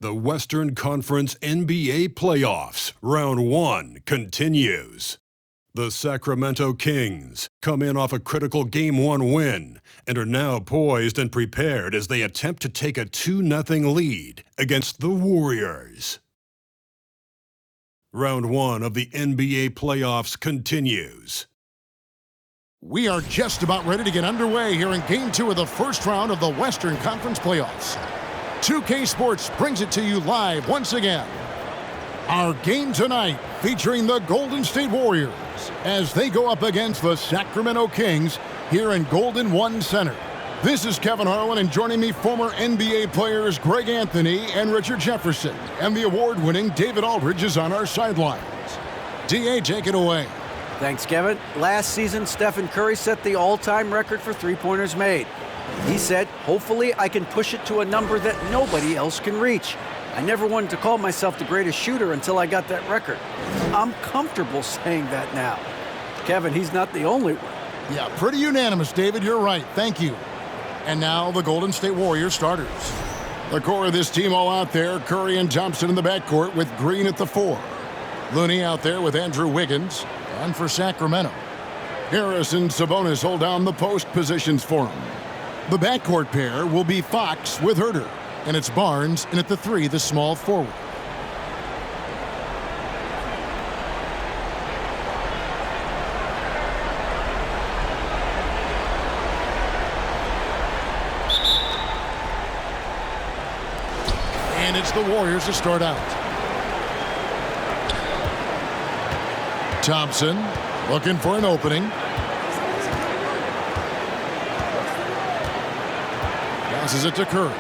The Western Conference NBA Playoffs, Round 1, continues. The Sacramento Kings come in off a critical Game 1 win and are now poised and prepared as they attempt to take a 2-0 lead against the Warriors. Round 1 of the NBA Playoffs continues. We are just about ready to get underway here in Game 2 of the first round of the Western Conference Playoffs. 2K Sports brings it to you live once again. Our game tonight featuring the Golden State Warriors as they go up against the Sacramento Kings here in Golden One Center. This is Kevin Harlan, and joining me, former NBA players Greg Anthony and Richard Jefferson, and the award-winning David Aldridge is on our sidelines. D.A., take it away. Thanks, Kevin. Last season, Stephen Curry set the all-time record for three-pointers made. He said, hopefully I can push it to a number that nobody else can reach. I never wanted to call myself the greatest shooter until I got that record. I'm comfortable saying that now. Kevin, he's not the only one. Yeah, pretty unanimous, David. You're right. Thank you. And now the Golden State Warriors starters. The core of this team all out there, Curry and Thompson in the backcourt with Green at the 4. Looney out there with Andrew Wiggins. And for Sacramento, Harris and Sabonis hold down the post positions for him. The backcourt pair will be Fox with Herter, and it's Barnes in at the 3, the small forward. And it's the Warriors to start out. Thompson looking for an opening. Passes it to Curry.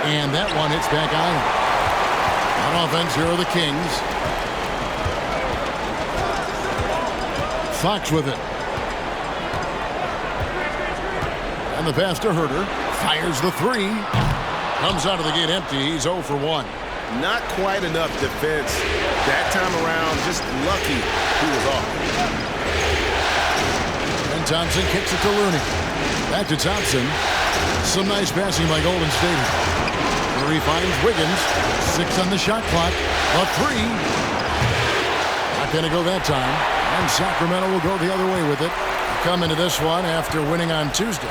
And that one hits back iron. On offense, here are the Kings. Fox with it. And the pass to Herter. Fires the 3. Comes out of the gate empty. He's 0 for 1. Not quite enough defense that time around. Just lucky he was off. Thompson kicks it to Looney. Back to Thompson. Some nice passing by Golden State. Curry finds Wiggins. 6 on the shot clock. A 3. Not going to go that time. And Sacramento will go the other way with it. Come into this one after winning on Tuesday.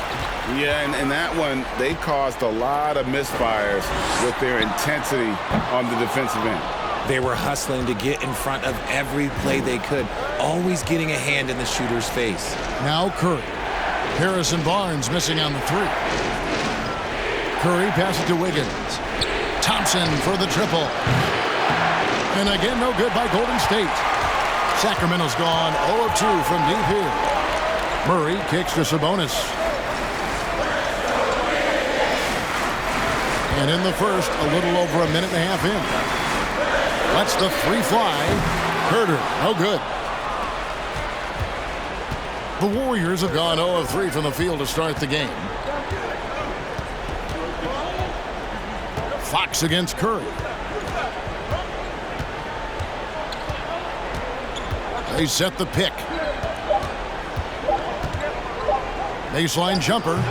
Yeah, and that one, they caused a lot of misfires with their intensity on the defensive end. They were hustling to get in front of every play they could, always getting a hand in the shooter's face. Now Curry. Harris and Barnes missing on the 3. Curry passes to Wiggins. Thompson for the triple. And again, no good by Golden State. Sacramento's gone 0 of 2 from deep here. Murray kicks to Sabonis. And in the first, a little over a minute and a half in. That's the 3 fly. Herter, no good. The Warriors have gone 0 of 3 from the field to start the game. Fox against Curry. They set the pick. Baseline jumper.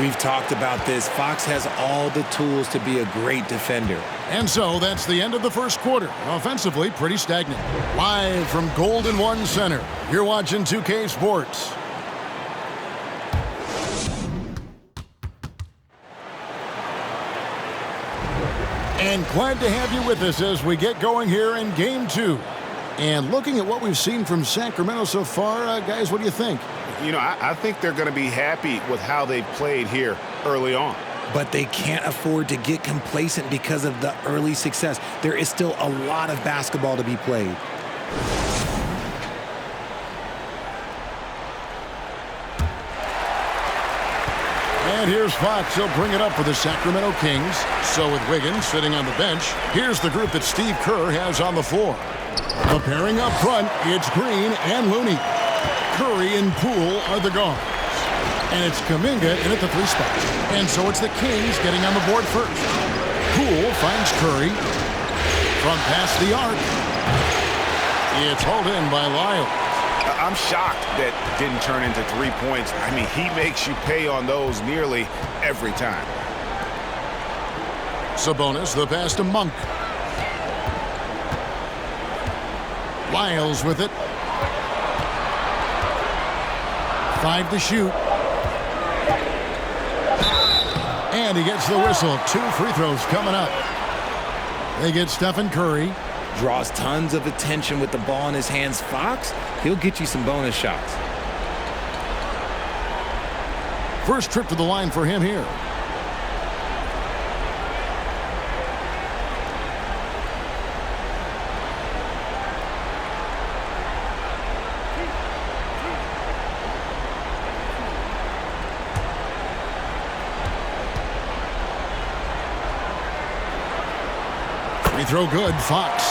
We've talked about this. Fox has all the tools to be a great defender. And so that's the end of the first quarter. Offensively, pretty stagnant. Live from Golden One Center, you're watching 2K Sports. And glad to have you with us as we get going here in Game 2. And looking at what we've seen from Sacramento so far, guys, what do you think? You know, I think they're going to be happy with how they've played here early on. But they can't afford to get complacent because of the early success. There is still a lot of basketball to be played. And here's Fox. He'll bring it up for the Sacramento Kings. So with Wiggins sitting on the bench, here's the group that Steve Kerr has on the floor. The pairing up front, it's Green and Looney. Curry and Poole are the guards. And it's Kuminga in at the 3 spot. And so it's the Kings getting on the board first. Poole finds Curry. From past the arc. It's hauled in by Lyles. I'm shocked that didn't turn into 3 points. I mean, he makes you pay on those nearly every time. Sabonis, the pass to Monk. Lyles with it. 5 to shoot. And he gets the whistle. 2 free throws coming up. They get Stephen Curry. Draws tons of attention with the ball in his hands. Fox, he'll get you some bonus shots. First trip to the line for him here. Free throw good, Fox.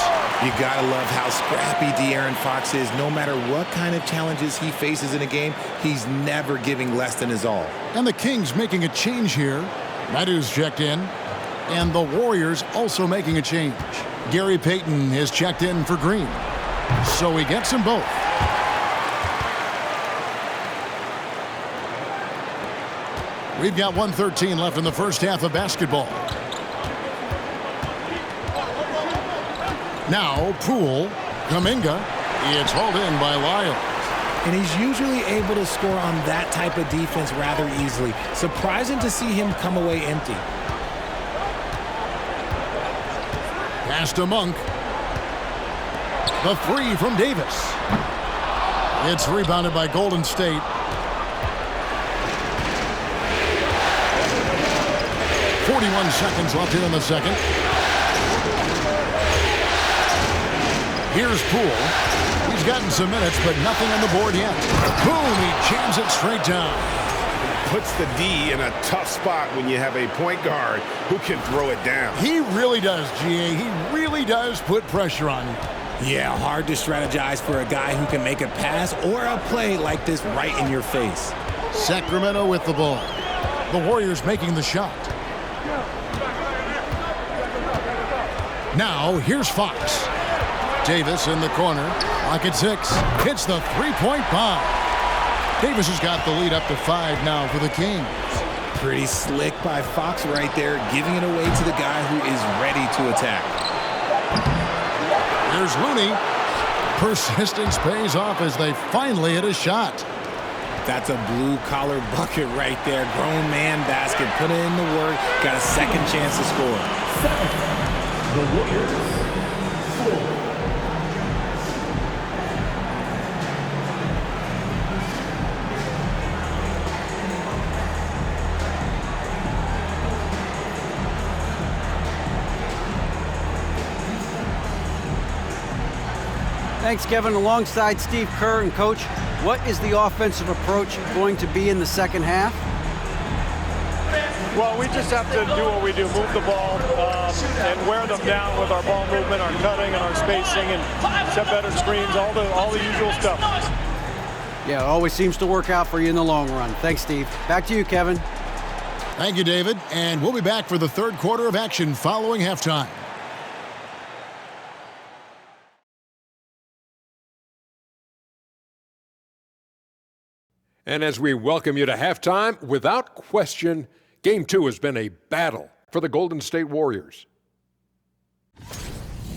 You gotta love how scrappy De'Aaron Fox is. No matter what kind of challenges he faces in a game, he's never giving less than his all. And the Kings making a change here. Madu's checked in. And the Warriors also making a change. Gary Payton has checked in for Green. So he gets them both. We've got 1:13 left in the first half of basketball. Now, Poole, Kuminga, it's hauled in by Lyles. And he's usually able to score on that type of defense rather easily. Surprising to see him come away empty. Pass to Monk. The 3 from Davis. It's rebounded by Golden State. .41 seconds left here in the second. Here's Poole. He's gotten some minutes, but nothing on the board yet. Boom, he jams it straight down. Puts the D in a tough spot when you have a point guard who can throw it down. He really does, GA. He really does put pressure on you. Yeah, hard to strategize for a guy who can make a pass or a play like this right in your face. Sacramento with the ball. The Warriors making the shot. Now, here's Fox. Davis in the corner. Lock at 6. Hits the three-point bomb. Davis has got the lead up to 5 now for the Kings. Pretty slick by Fox right there, giving it away to the guy who is ready to attack. Here's Looney. Persistence pays off as they finally hit a shot. That's a blue-collar bucket right there. Grown man basket. Put in the work. Got a second chance to score. The Warriors. Thanks, Kevin. Alongside Steve Kerr and Coach, what is the offensive approach going to be in the second half? Well, we just have to do what we do, move the ball and wear them down with our ball movement, our cutting, and our spacing, and set better screens, all the usual stuff. Yeah, it always seems to work out for you in the long run. Thanks, Steve. Back to you, Kevin. Thank you, David. And we'll be back for the third quarter of action following halftime. And as we welcome you to halftime, without question, Game 2 has been a battle for the Golden State Warriors.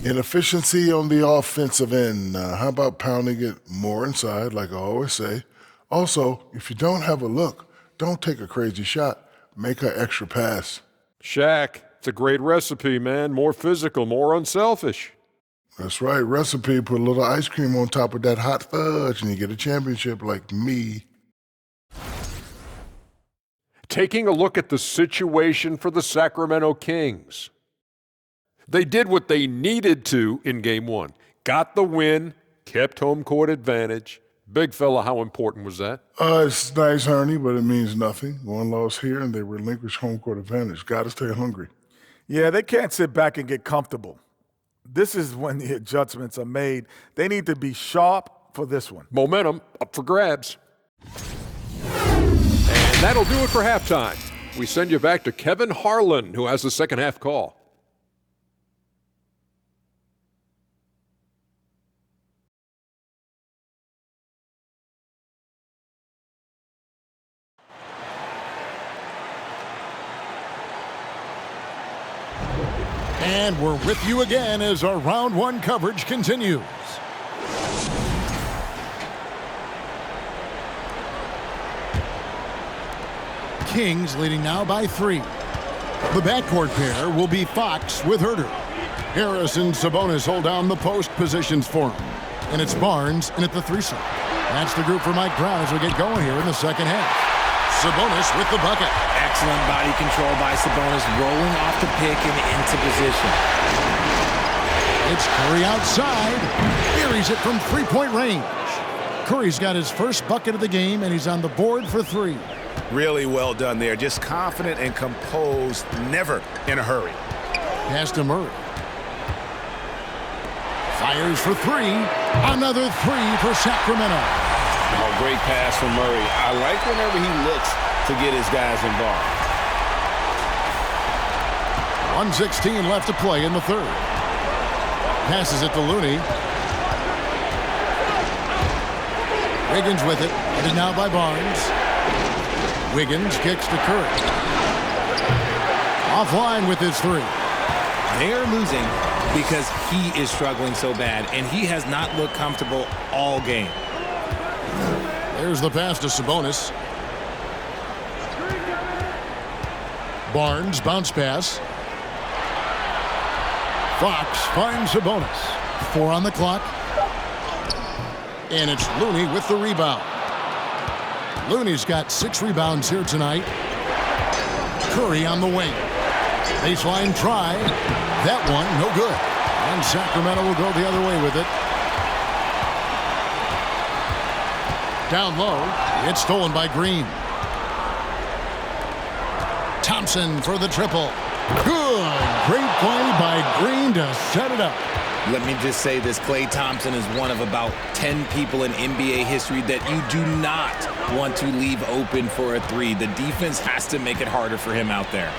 Inefficiency on the offensive end. How about pounding it more inside, like I always say? Also, if you don't have a look, don't take a crazy shot. Make an extra pass. Shaq, it's a great recipe, man. More physical, more unselfish. That's right. Recipe, put a little ice cream on top of that hot fudge and you get a championship like me. Taking a look at the situation for the Sacramento Kings. They did what they needed to in Game 1. Got the win, kept home court advantage. Big fella, how important was that? It's nice, Ernie, but it means nothing. One loss here and they relinquish home court advantage. Got to stay hungry. Yeah, they can't sit back and get comfortable. This is when the adjustments are made. They need to be sharp for this one. Momentum up for grabs. And that'll do it for halftime. We send you back to Kevin Harlan, who has the second half call. And we're with you again as our round one coverage continues. Kings leading now by 3. The backcourt pair will be Fox with Herter. Harris and Sabonis hold down the post positions for him. And it's Barnes in at the 3 slot. That's the group for Mike Brown as we get going here in the second half. Sabonis with the bucket. Excellent body control by Sabonis, rolling off the pick and into position. It's Curry outside. Buries it from three-point range. Curry's got his first bucket of the game, and he's on the board for 3. Really well done there. Just confident and composed, never in a hurry. Pass to Murray. Fires for 3. Another 3 for Sacramento. Oh, great pass from Murray. I like whenever he looks to get his guys involved. 1:16 left to play in the third. Passes it to Looney. Wiggins with it. Headed now by Barnes. Wiggins kicks to Curry. Offline with his 3. They're losing because he is struggling so bad, and he has not looked comfortable all game. There's the pass to Sabonis. Barnes, bounce pass. Fox finds Sabonis. 4 on the clock. And it's Looney with the rebound. Looney's got 6 rebounds here tonight. Curry on the wing. Baseline try. That one, no good. And Sacramento will go the other way with it. Down low. It's stolen by Green. Thompson for the triple. Good. Great play by Green to set it up. Let me just say this, Klay Thompson is one of about 10 people in NBA history that you do not want to leave open for a 3. The defense has to make it harder for him out there.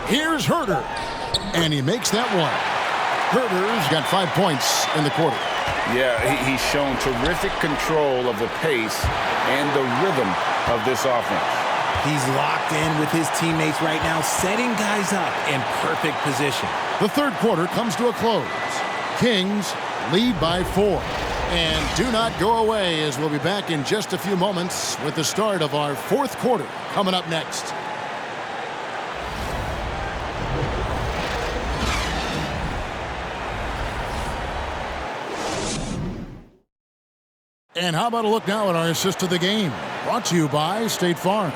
Here's Herter. And he makes that one. Herter's got 5 points in the quarter. Yeah, he's shown terrific control of the pace and the rhythm of this offense. He's locked in with his teammates right now, setting guys up in perfect position. The third quarter comes to a close. Kings lead by 4. And do not go away, as we'll be back in just a few moments with the start of our fourth quarter coming up next. And how about a look now at our assist of the game? Brought to you by State Farm.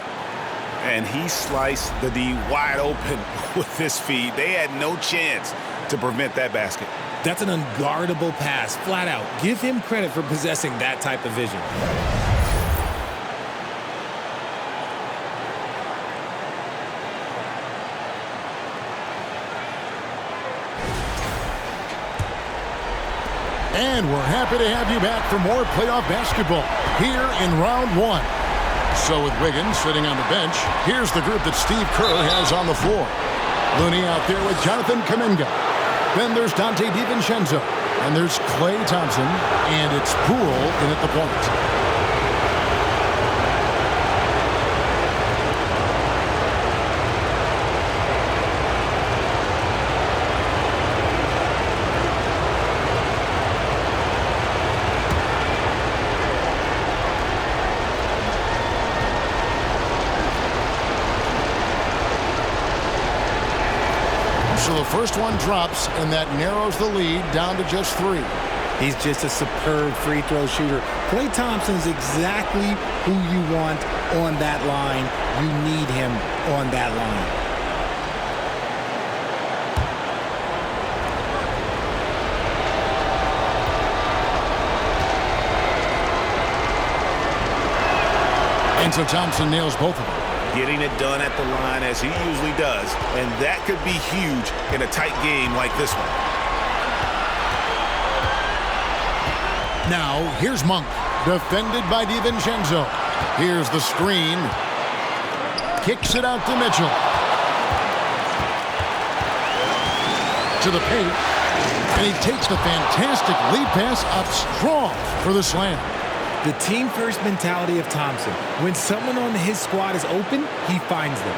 And he sliced the D wide open with his feed. They had no chance to prevent that basket. That's an unguardable pass, flat out. Give him credit for possessing that type of vision. And we're happy to have you back for more playoff basketball here in round 1. So with Wiggins sitting on the bench, here's the group that Steve Kerr has on the floor. Looney out there with Jonathan Kuminga. Then there's Dante DiVincenzo. And there's Klay Thompson. And it's Poole in at the point. So the first one drops, and that narrows the lead down to just 3. He's just a superb free throw shooter. Klay Thompson's exactly who you want on that line. You need him on that line. And so Thompson nails both of them. Getting it done at the line as he usually does, and that could be huge in a tight game like this one. Now, here's Monk, defended by DiVincenzo. Here's the screen. Kicks it out to Mitchell. To the paint, and he takes the fantastic lead pass up strong for the slam. The team-first mentality of Thompson. When someone on his squad is open, he finds them.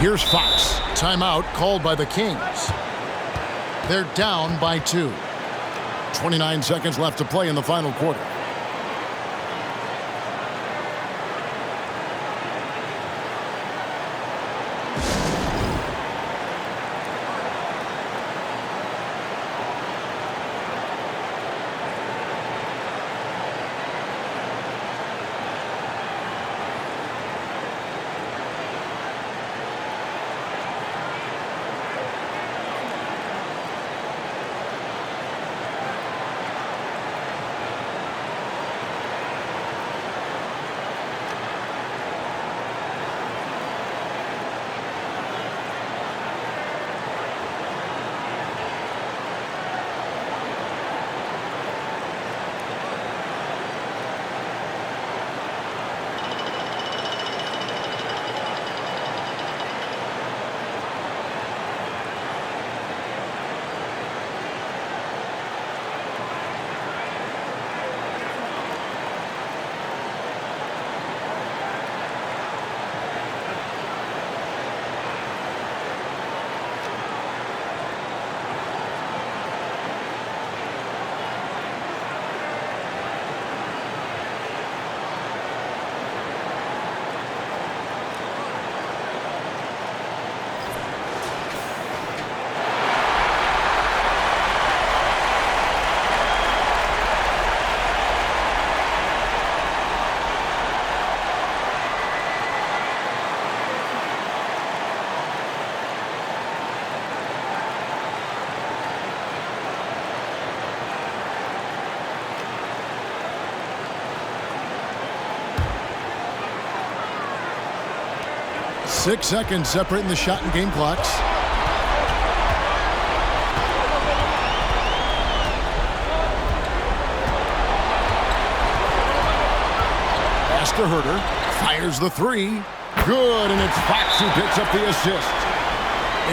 Here's Fox. Timeout called by the Kings. They're down by 2. 29 seconds left to play in the final quarter. Six seconds separating the shot and game clocks. Pass to Herter. Fires the three. Good, and it's Fox who picks up the assist.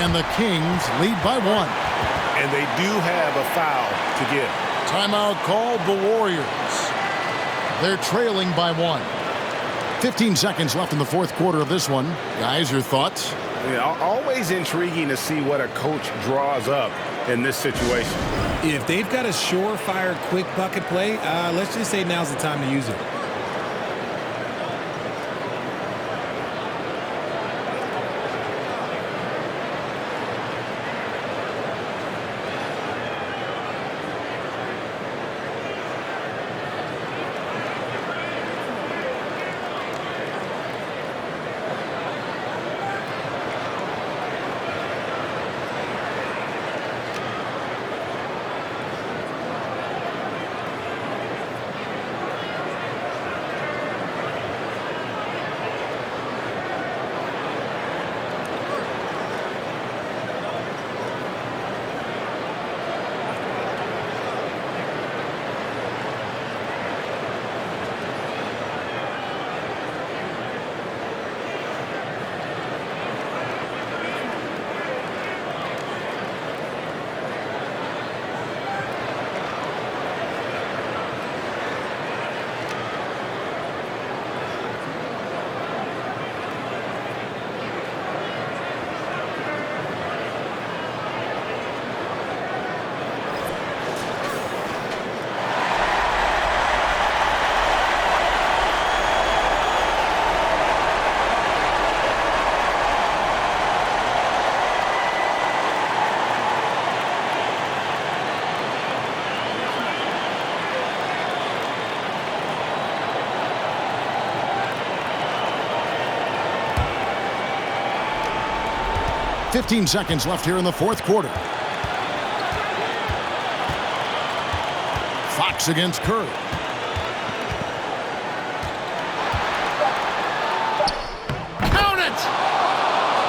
And the Kings lead by 1. And they do have a foul to give. Timeout called the Warriors. They're trailing by 1. 15 seconds left in the fourth quarter of this one. Guys, your thoughts? Yeah, always intriguing to see what a coach draws up in this situation. If they've got a surefire, quick bucket play, let's just say now's the time to use it. .15 seconds left here in the fourth quarter. Fox against Curry. Count it!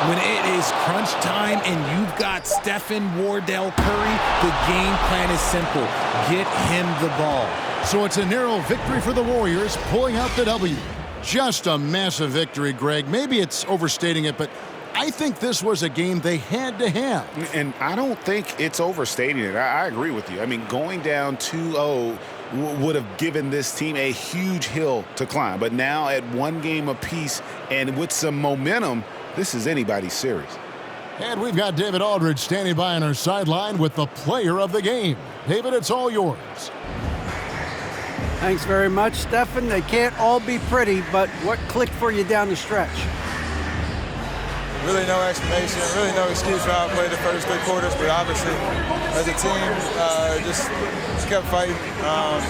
When it is crunch time and you've got Stephen Wardell Curry, the game plan is simple. Get him the ball. So it's a narrow victory for the Warriors, pulling out the W. Just a massive victory, Greg. Maybe it's overstating it, but I think this was a game they had to have. And I don't think it's overstating it. I agree with you. I mean, going down 2-0 would have given this team a huge hill to climb. But now at one game apiece and with some momentum, this is anybody's series. And we've got David Aldridge standing by on our sideline with the player of the game. David, it's all yours. Thanks very much, Stephen. They can't all be pretty, but what clicked for you down the stretch? Really no explanation, really no excuse for how I played the first 3 quarters, but obviously as a team just kept fighting.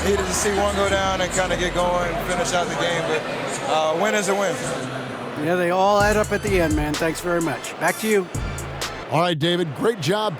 Needed to see one go down and kind of get going and finish out the game, but win is a win. Yeah, they all add up at the end, man. Thanks very much. Back to you. All right, David, great job.